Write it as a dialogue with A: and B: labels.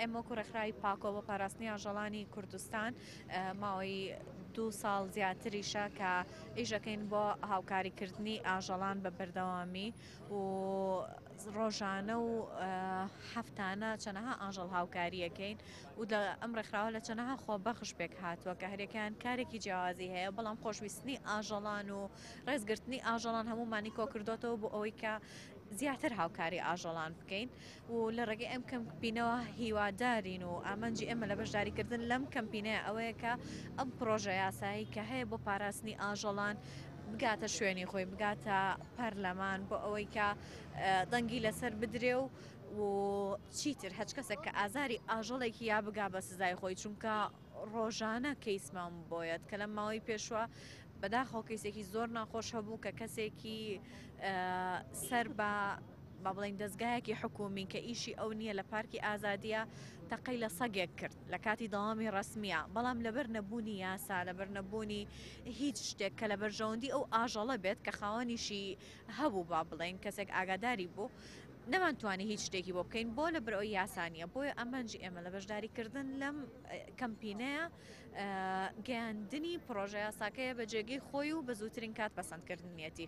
A: ئێمە کوڕەخرای پاکۆ بۆ پاراستنی ئاژەڵانی کوردستان ماوەی 2 ساڵ زیاتریشە کە ئیژەکەین بۆ هاوکاریکردنی ئاژەڵان بە بەردەوامی و ڕۆژانە و هەفتانە چەنەها ئاژەڵ هاوکاریەکەین و ئەم ڕێکخراوە لە چەنەها خۆبەخش پێک هاتووە کە هەرێکیان کارێکی جیاوازی هەیە بەڵام خۆشویستنی ئاژەڵان و ڕێزگرتنی ئاژەڵان هەمومانی کۆکردوێتەوە بۆ ئەوەی کە زیاتر هاوکاری ئاژەڵان بکەین و لە ڕێگەی ئەم کەمپینەوە هیوادارین و ئامانجی ئێمە لە بەشداریکردن لەم کەمپینەیە ئەوەیە کە ئەم پرۆژە یاسایی کە هەیە بۆ پاراستنی ئاژەڵان بگاتە شوێنی خۆی بگاتە پەرلەمان بۆ ئەوەی کە دەنگی لەسەر بدرێ و چیتر هەچ کەسێک کە ئازاری ئاژەڵێکی یا بگا بە سزای خۆی چونکە ڕۆژانە کەیسمان بۆیەت کە لە ماوەی پێشوە بەداخەوە کەیسێکی زۆر ناخۆش هەبوو کە کەسێکی سەر بە بڵین دەستگایەکی حکومی کە ئیشی ئەو نییە لە پارکی ئازادیە تەقەی لە سەگێک کرد لە کاتی دەوامی ڕسمیە بەڵام لەبەر نەبوونی یاسا لەبەر نەبوونی هیچ شتێک کە لە بەرژەوەندی ئەو ئاژەڵە بێت کە خاوەنیشی هەبوو با بڵین کەسێک ئاگاداری بوو نەمانتوانی هیچ شتێکی بۆ بکەین بۆ لە برەوەی یاسانیە بۆیە ئەمەنجی ئێمە لە بەشداریکردن لەم کەمپینەیە گەیاندنی پرۆژە یاساکەیە بە جێگەی خۆی و بە زووترین کات پەسەندکردنیەتی.